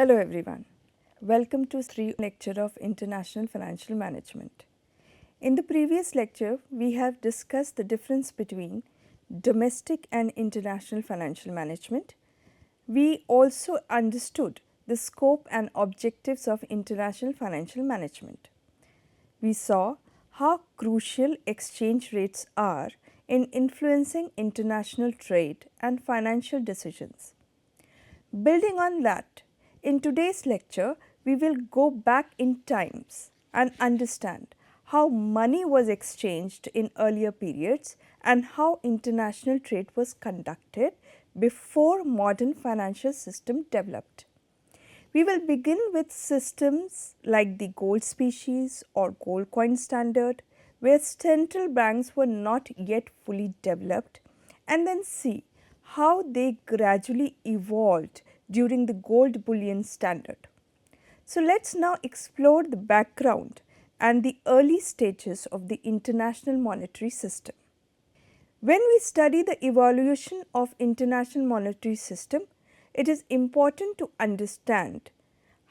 Hello everyone. Welcome to 3 lecture of International Financial Management. In the previous lecture, we have discussed the difference between domestic and international financial management. We also understood the scope and objectives of international financial management. We saw how crucial exchange rates are in influencing international trade and financial decisions. Building on that, in today's lecture, we will go back in times and understand how money was exchanged in earlier periods and how international trade was conducted before modern financial system developed. We will begin with systems like the gold species or gold coin standard, where central banks were not yet fully developed, and then see how they gradually evolved during the gold bullion standard. So, let us now explore the background and the early stages of the international monetary system. When we study the evolution of international monetary system, it is important to understand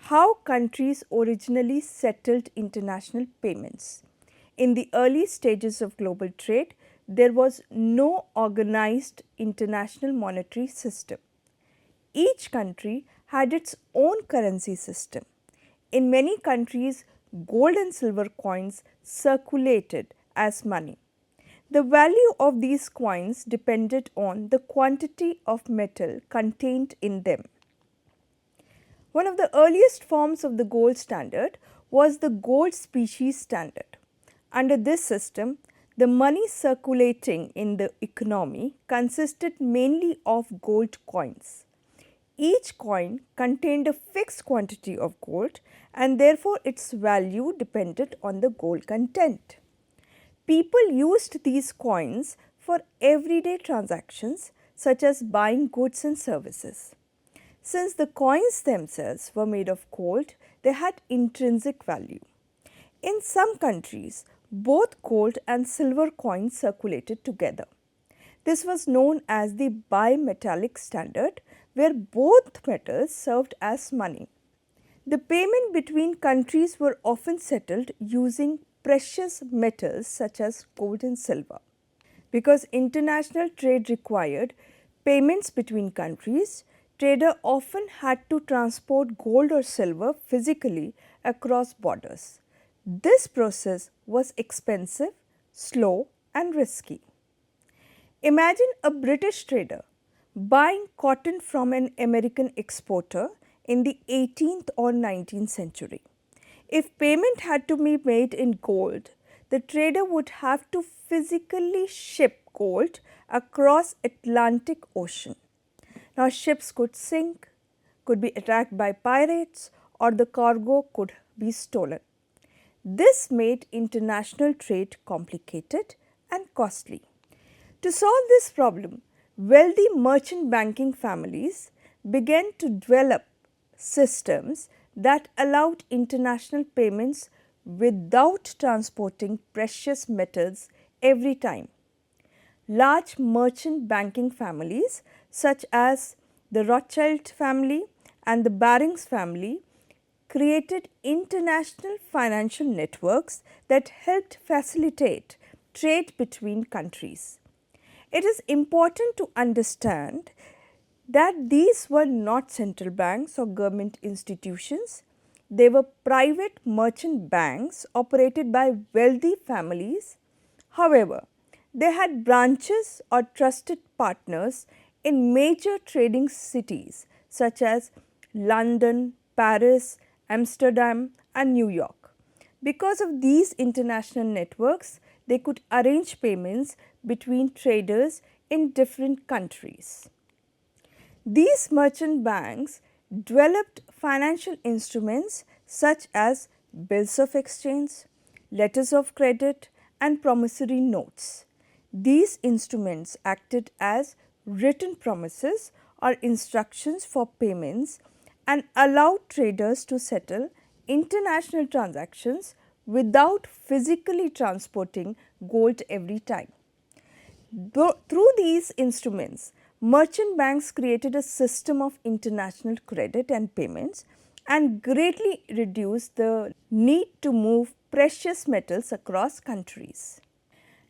how countries originally settled international payments. In the early stages of global trade, there was no organized international monetary system. Each country had its own currency system. In many countries, gold and silver coins circulated as money. The value of these coins depended on the quantity of metal contained in them. One of the earliest forms of the gold standard was the gold species standard. Under this system, the money circulating in the economy consisted mainly of gold coins. Each coin contained a fixed quantity of gold and therefore its value depended on the gold content. People used these coins for everyday transactions such as buying goods and services. Since the coins themselves were made of gold, they had intrinsic value. In some countries, both gold and silver coins circulated together. This was known as the bimetallic standard, where both metals served as money. The payment between countries were often settled using precious metals such as gold and silver. Because international trade required payments between countries, traders often had to transport gold or silver physically across borders. This process was expensive, slow and risky. Imagine a British trader buying cotton from an American exporter in the 18th or 19th century. If payment had to be made in gold, the trader would have to physically ship gold across Atlantic Ocean. Now, ships could sink, could be attacked by pirates, or the cargo could be stolen. This made international trade complicated and costly. To solve this problem, wealthy merchant banking families began to develop systems that allowed international payments without transporting precious metals every time. Large merchant banking families such as the Rothschild family and the Barings family created international financial networks that helped facilitate trade between countries. It is important to understand that these were not central banks or government institutions. They were private merchant banks operated by wealthy families. However, they had branches or trusted partners in major trading cities such as London, Paris, Amsterdam and New York. Because of these international networks, they could arrange payments between traders in different countries. These merchant banks developed financial instruments such as bills of exchange, letters of credit and promissory notes. These instruments acted as written promises or instructions for payments and allowed traders to settle international transactions without physically transporting gold every time. Through these instruments, merchant banks created a system of international credit and payments and greatly reduce the need to move precious metals across countries.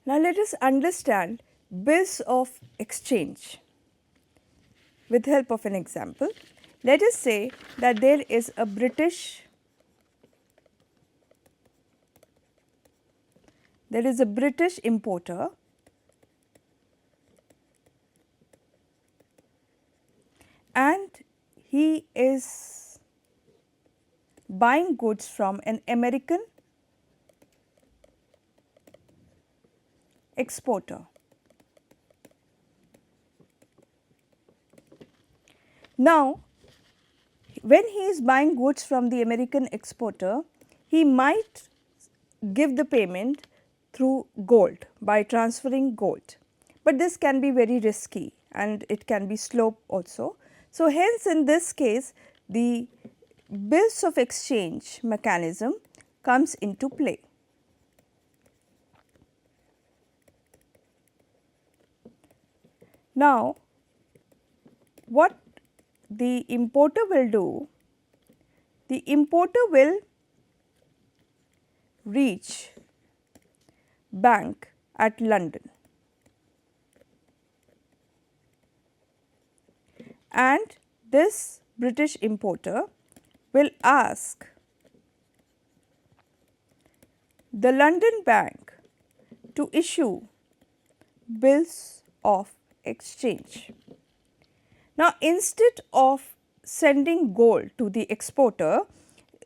Now, let us understand bills of exchange with help of an example. Let us say that there is a British importer and he is buying goods from an American exporter. Now, when he is buying goods from the American exporter, he might give the payment through gold by transferring gold, but this can be very risky and it can be slow also. So, hence in this case the bills of exchange mechanism comes into play. Now, what the importer will do, the importer will reach bank at London and this British importer will ask the London bank to issue bills of exchange. Now, instead of sending gold to the exporter,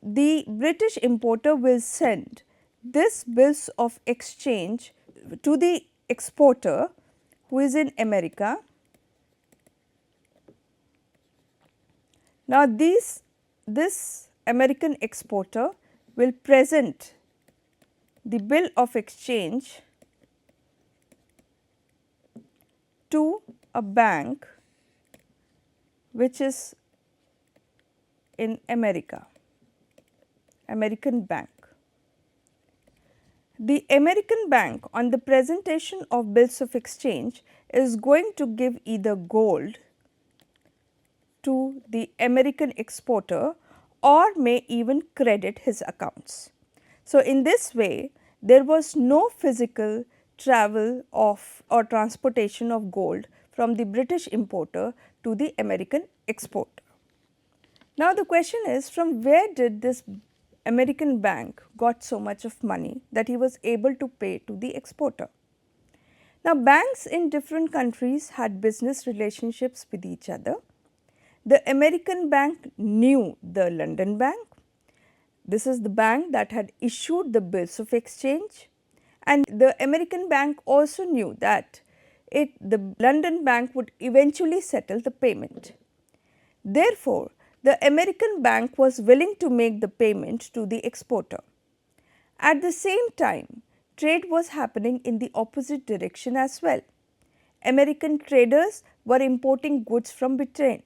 the British importer will send this bills of exchange to the exporter who is in America. Now, this American exporter will present the bill of exchange to a bank which is in American bank. The American bank on the presentation of bills of exchange is going to give either gold to the American exporter or may even credit his accounts. So, in this way there was no physical travel of or transportation of gold from the British importer to the American exporter. Now, the question is, from where did this American bank got so much of money that he was able to pay to the exporter? Now, banks in different countries had business relationships with each other. The American bank knew the London bank. This is the bank that had issued the bills of exchange, and the American bank also knew that the London bank would eventually settle the payment. Therefore, the American bank was willing to make the payment to the exporter. At the same time, trade was happening in the opposite direction as well. American traders were importing goods from Britain.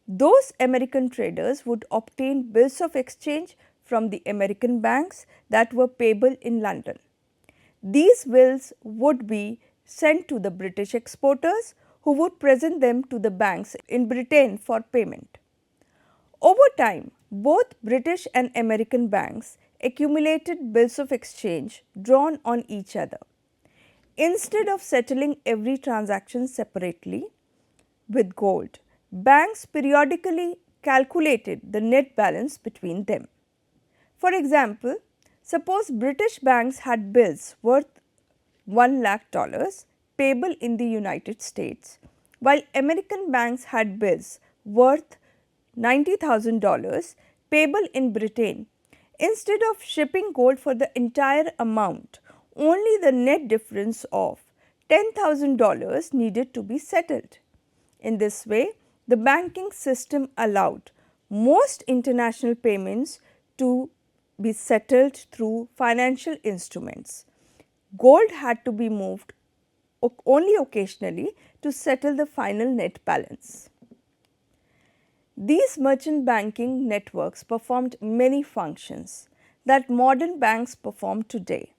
Those American traders would obtain bills of exchange from the American banks that were payable in London. These bills would be sent to the British exporters who would present them to the banks in Britain for payment. Over time, both British and American banks accumulated bills of exchange drawn on each other. Instead of settling every transaction separately with gold, banks periodically calculated the net balance between them. For example, suppose British banks had bills worth $1 lakh payable in the United States, while American banks had bills worth $90,000 payable in Britain. Instead of shipping gold for the entire amount, only the net difference of $10,000 needed to be settled. In this way, the banking system allowed most international payments to be settled through financial instruments. Gold had to be moved only occasionally to settle the final net balance. These merchant banking networks performed many functions that modern banks perform today.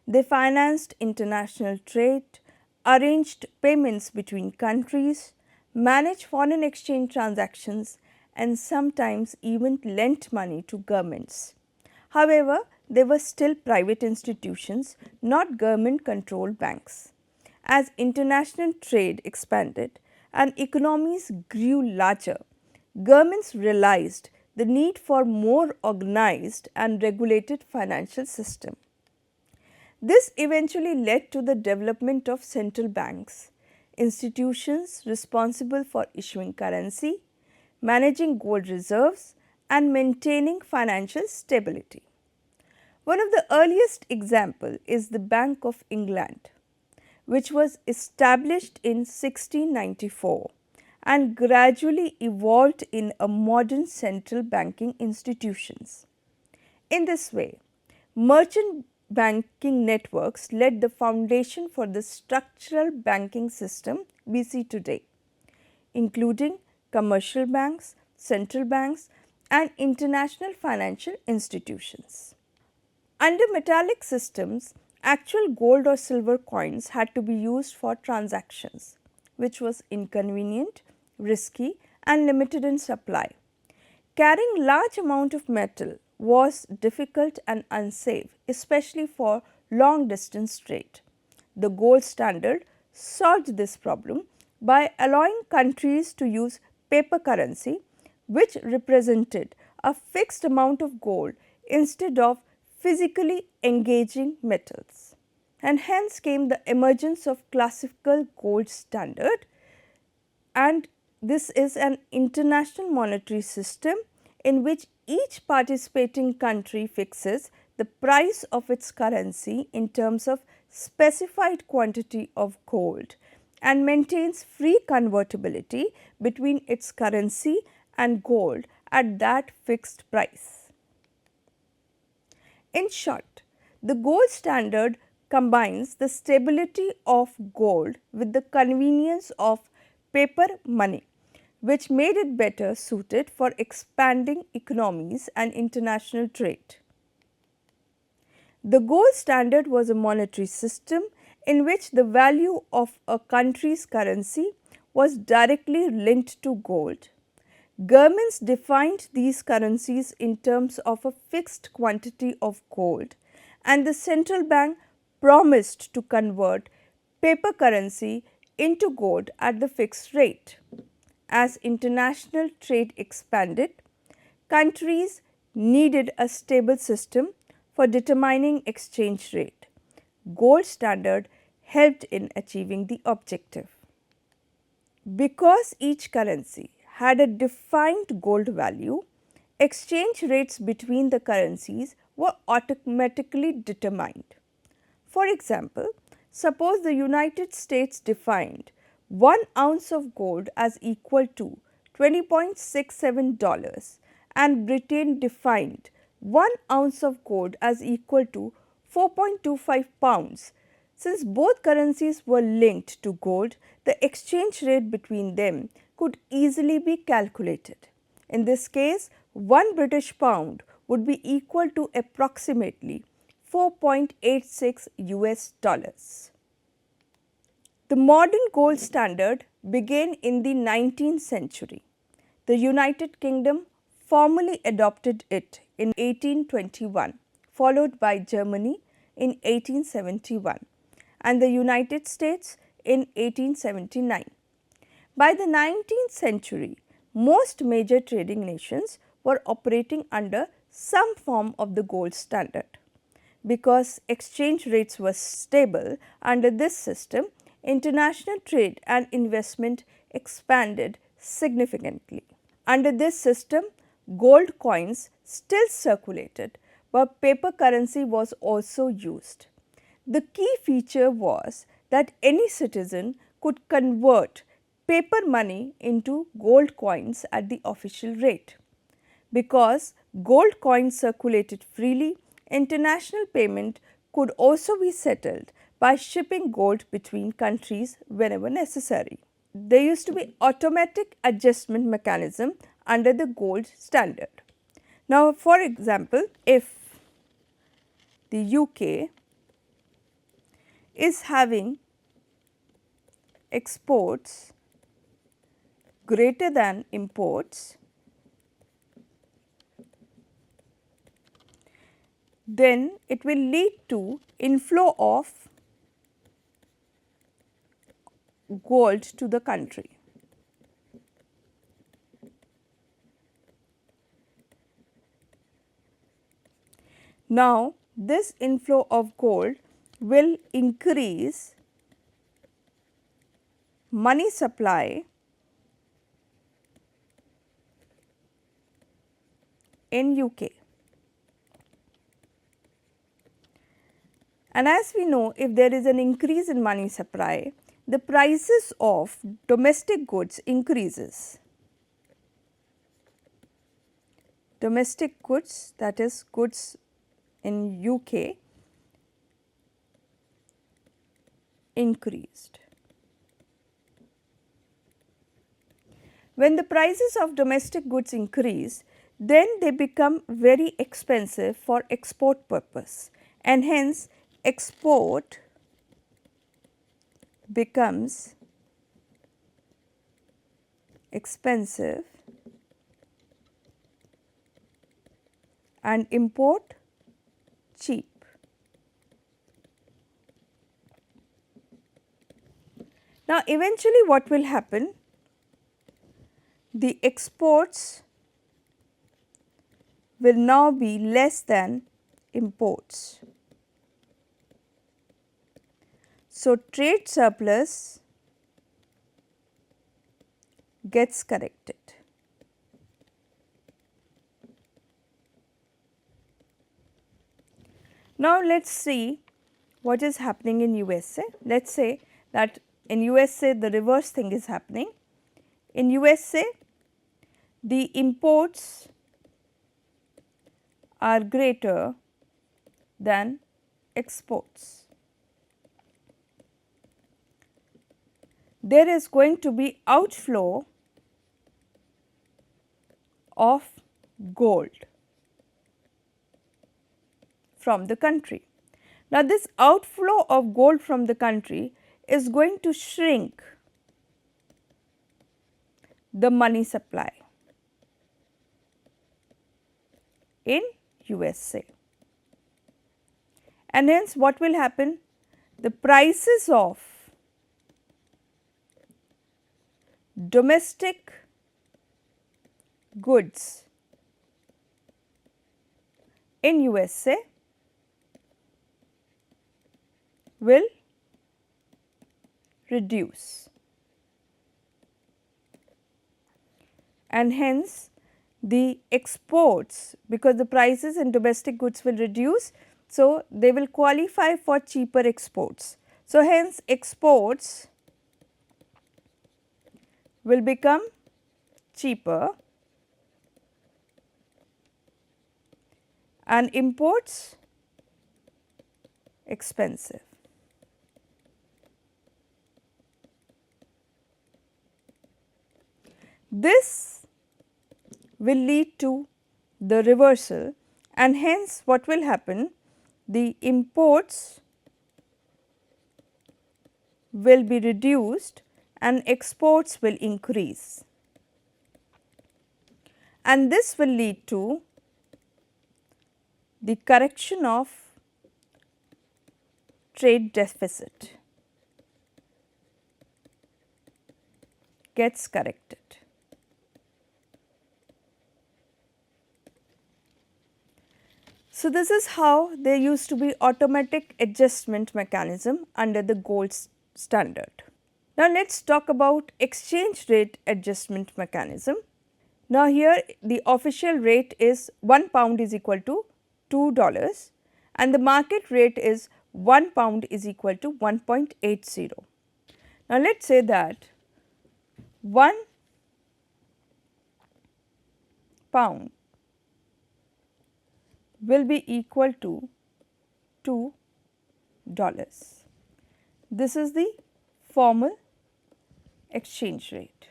They financed international trade, arranged payments between countries, managed foreign exchange transactions, and sometimes even lent money to governments. However, they were still private institutions, not government controlled banks. As international trade expanded and economies grew larger, governments realized the need for more organized and regulated financial system. This eventually led to the development of central banks, institutions responsible for issuing currency, managing gold reserves and maintaining financial stability. One of the earliest example is the Bank of England, which was established in 1694 and gradually evolved in a modern central banking institutions. In this way, merchant banking networks laid the foundation for the structural banking system we see today, including commercial banks, central banks and international financial institutions. Under metallic systems, actual gold or silver coins had to be used for transactions, which was inconvenient, risky and limited in supply. Carrying large amount of metal was difficult and unsafe, especially for long distance trade. The gold standard solved this problem by allowing countries to use paper currency, which represented a fixed amount of gold instead of physically engaging metals. And hence came the emergence of classical gold standard, and this is an international monetary system in which each participating country fixes the price of its currency in terms of specified quantity of gold and maintains free convertibility between its currency and gold at that fixed price. In short, the gold standard combines the stability of gold with the convenience of paper money, which made it better suited for expanding economies and international trade. The gold standard was a monetary system in which the value of a country's currency was directly linked to gold. Governments defined these currencies in terms of a fixed quantity of gold, and the central bank promised to convert paper currency into gold at the fixed rate. As international trade expanded, countries needed a stable system for determining exchange rate. Gold standard helped in achieving the objective. Because each currency had a defined gold value, exchange rates between the currencies were automatically determined. For example, suppose the United States defined 1 ounce of gold as equal to $20.67 and Britain defined 1 ounce of gold as equal to 4.25 pounds. Since both currencies were linked to gold, the exchange rate between them could easily be calculated. In this case, 1 British pound would be equal to approximately 4.86 US dollars. The modern gold standard began in the 19th century. The United Kingdom formally adopted it in 1821, followed by Germany in 1871 and the United States in 1879. By the 19th century, most major trading nations were operating under some form of the gold standard. Because exchange rates were stable under this system, international trade and investment expanded significantly. Under this system, gold coins still circulated, but paper currency was also used. The key feature was that any citizen could convert paper money into gold coins at the official rate. Because gold coins circulated freely, international payment could also be settled by shipping gold between countries whenever necessary. There used to be automatic adjustment mechanism under the gold standard. Now, for example, if the UK is having exports greater than imports, then it will lead to inflow of gold to the country. Now, this inflow of gold will increase money supply in UK. And as we know, if there is an increase in money supply, the prices of domestic goods increases. Domestic goods, that is goods in UK, increased. When the prices of domestic goods increase, then they become very expensive for export purpose, and hence export becomes expensive and import cheap. Now, eventually what will happen? The exports will now be less than imports. So, trade surplus gets corrected. Now, let us see what is happening in USA. Let us say that in USA the reverse thing is happening. In USA the imports are greater than exports. There is going to be outflow of gold from the country. Now, this outflow of gold from the country is going to shrink the money supply in USA, and hence what will happen? The prices of domestic goods in USA will reduce, and hence the exports, because the prices in domestic goods will reduce, so they will qualify for cheaper exports. So, hence exports will become cheaper and imports expensive. This will lead to the reversal, and hence what will happen? The imports will be reduced and exports will increase, and this will lead to the correction of trade deficit gets corrected. So, this is how there used to be automatic adjustment mechanism under the gold standard. Now, let us talk about exchange rate adjustment mechanism. Now, here the official rate is £1 is equal to $2 and the market rate is £1 is equal to 1.80. Now, let us say that £1 will be equal to $2. This is the formal exchange rate.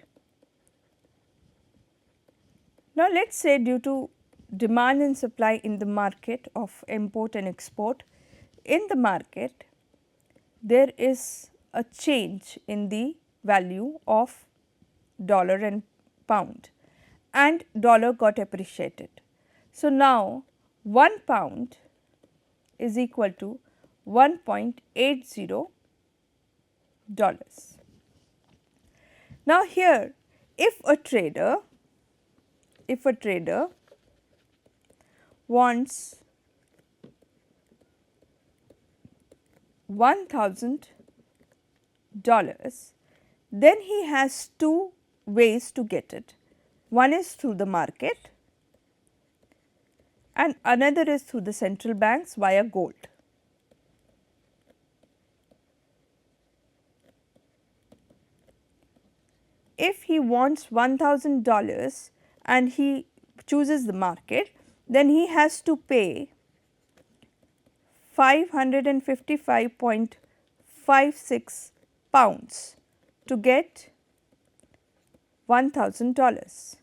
Now, let us say due to demand and supply in the market of import and export, in the market there is a change in the value of dollar and pound, and dollar got appreciated. So, now £1 is equal to $1.80. Now, here if a trader wants $1,000, then he has two ways to get it. One is through the market and another is through the central banks via gold. If he wants $1,000 and he chooses the market, then he has to pay 555.56 pounds to get $1,000.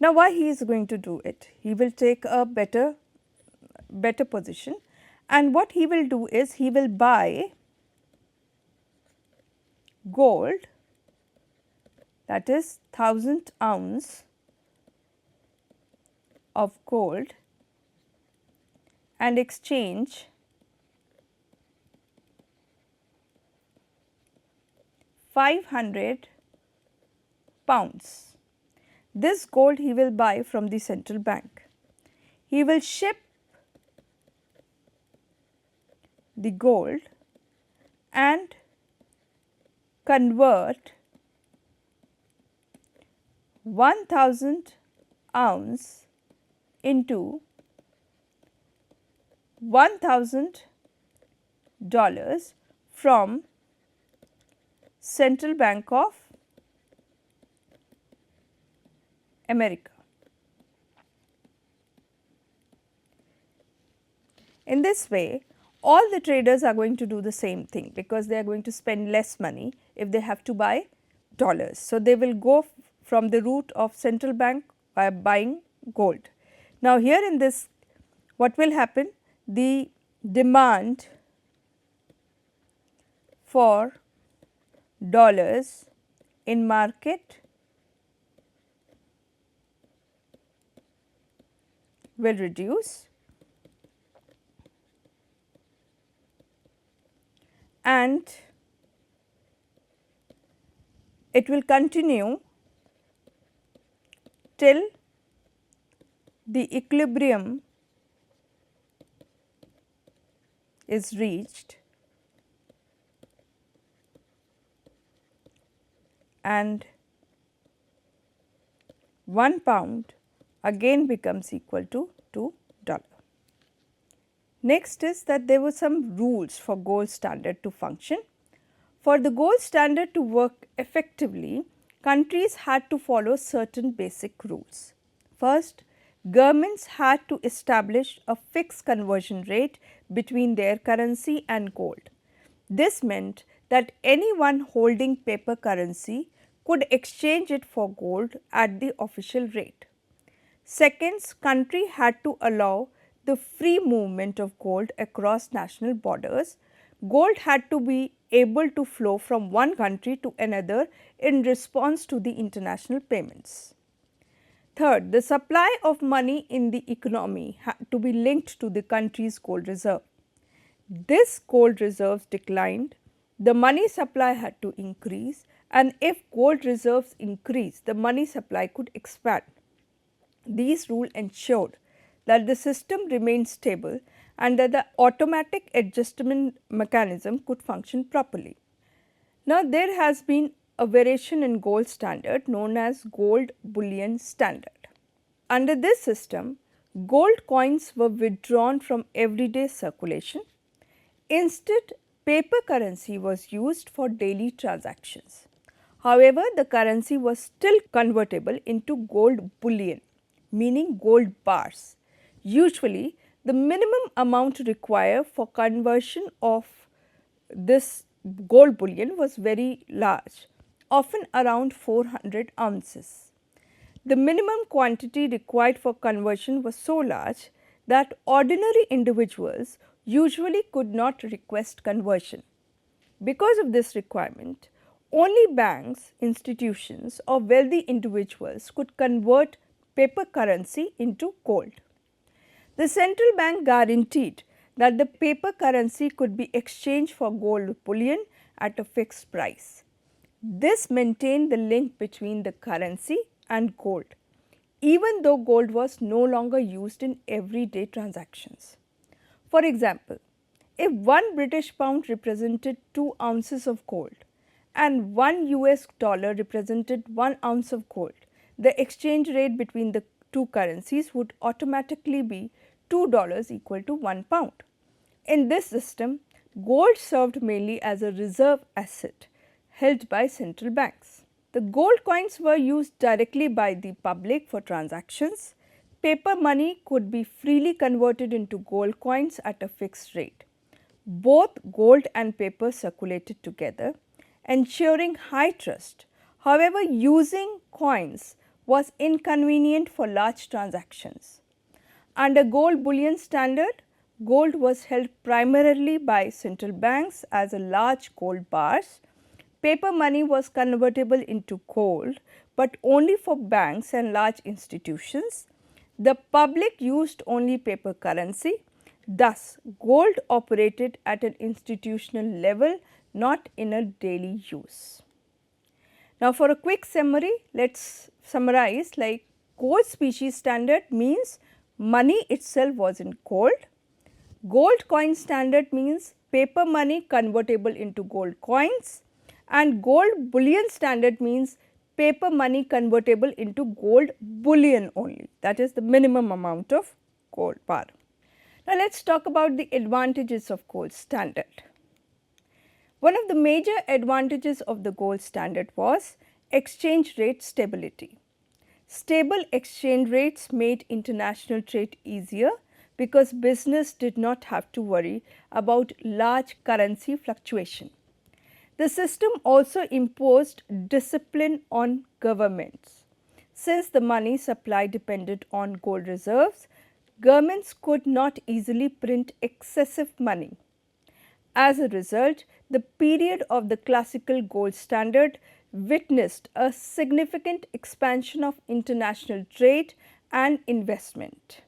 Now, why he is going to do it? He will take a better position, and what he will do is he will buy gold, that is 1000 ounce of gold, and exchange £500. This gold he will buy from the central bank. He will ship the gold and convert 1000 ounce into $1,000 from Central Bank of America. In this way, all the traders are going to do the same thing, because they are going to spend less money if they have to buy dollars. So, they will go from the route of central bank by buying gold. Now, here in this, what will happen? The demand for dollars in market will reduce, and it will continue till the equilibrium is reached and 1 pound again becomes equal to $2. Next is that there were some rules for gold standard to function. For the gold standard to work effectively, countries had to follow certain basic rules. First, governments had to establish a fixed conversion rate between their currency and gold. This meant that anyone holding paper currency could exchange it for gold at the official rate. Second, country had to allow the free movement of gold across national borders. Gold had to be able to flow from one country to another in response to the international payments. Third, the supply of money in the economy had to be linked to the country's gold reserve. This gold reserves declined, the money supply had to increase, and if gold reserves increased, the money supply could expand. These rules ensured that the system remained stable and that the automatic adjustment mechanism could function properly. Now, there has been a variation in gold standard known as gold bullion standard. Under this system, gold coins were withdrawn from everyday circulation. Instead, paper currency was used for daily transactions. However, the currency was still convertible into gold bullion, meaning gold bars. Usually, the minimum amount required for conversion of this gold bullion was very large, often around 400 ounces. The minimum quantity required for conversion was so large that ordinary individuals usually could not request conversion. Because of this requirement, only banks, institutions or wealthy individuals could convert paper currency into gold. The central bank guaranteed that the paper currency could be exchanged for gold bullion at a fixed price. This maintained the link between the currency and gold, even though gold was no longer used in everyday transactions. For example, if 1 British pound represented 2 ounces of gold and 1 US dollar represented 1 ounce of gold, the exchange rate between the two currencies would automatically be $2 equal to 1 pound. In this system, gold served mainly as a reserve asset held by central banks. The gold coins were used directly by the public for transactions. Paper money could be freely converted into gold coins at a fixed rate. Both gold and paper circulated together, ensuring high trust. However, using coins was inconvenient for large transactions. Under gold bullion standard, gold was held primarily by central banks as a large gold bars. Paper money was convertible into gold, but only for banks and large institutions. The public used only paper currency. Thus, gold operated at an institutional level, not in a daily use. Now, for a quick summary, let us summarize like gold specie standard means money itself was in gold. Gold coin standard means paper money convertible into gold coins, and gold bullion standard means paper money convertible into gold bullion only, that is the minimum amount of gold bar. Now, let us talk about the advantages of gold standard. One of the major advantages of the gold standard was exchange rate stability. Stable exchange rates made international trade easier because business did not have to worry about large currency fluctuation. The system also imposed discipline on governments. Since the money supply depended on gold reserves, governments could not easily print excessive money. As a result, the period of the classical gold standard witnessed a significant expansion of international trade and investment.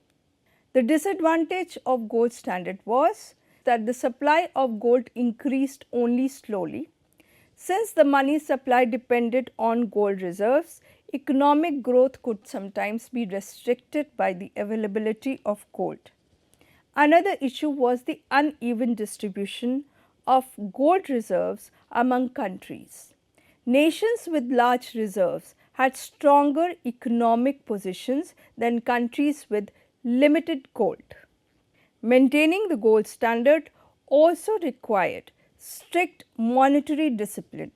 The disadvantage of gold standard was that the supply of gold increased only slowly. Since the money supply depended on gold reserves, economic growth could sometimes be restricted by the availability of gold. Another issue was the uneven distribution of gold reserves among countries. Nations with large reserves had stronger economic positions than countries with limited gold. Maintaining the gold standard also required strict monetary discipline.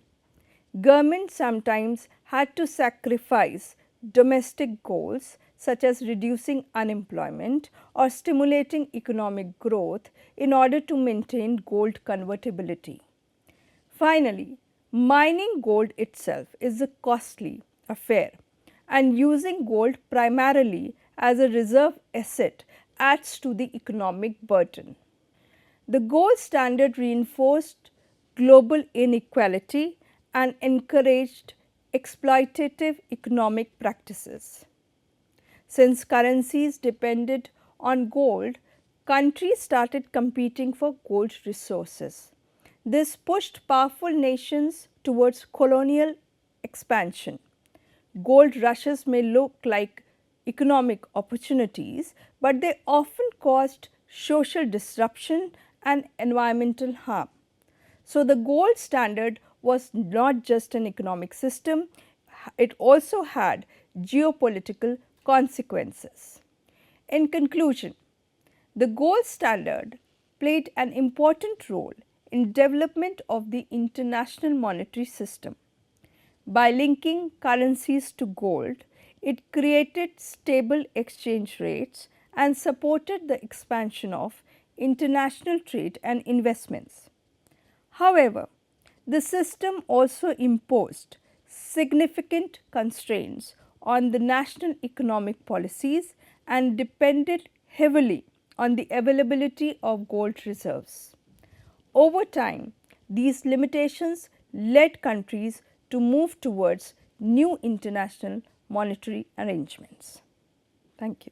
Governments sometimes had to sacrifice domestic goals such as reducing unemployment or stimulating economic growth in order to maintain gold convertibility. Finally, mining gold itself is a costly affair, and using gold primarily as a reserve asset adds to the economic burden. The gold standard reinforced global inequality and encouraged exploitative economic practices. Since currencies depended on gold, countries started competing for gold resources. This pushed powerful nations towards colonial expansion. Gold rushes may look like economic opportunities, but they often caused social disruption and environmental harm. So, the gold standard was not just an economic system, it also had geopolitical consequences. In conclusion, the gold standard played an important role in development of the international monetary system. By linking currencies to gold, it created stable exchange rates and supported the expansion of international trade and investments. However, the system also imposed significant constraints on the national economic policies and depended heavily on the availability of gold reserves. Over time, these limitations led countries to move towards new international monetary arrangements. Thank you.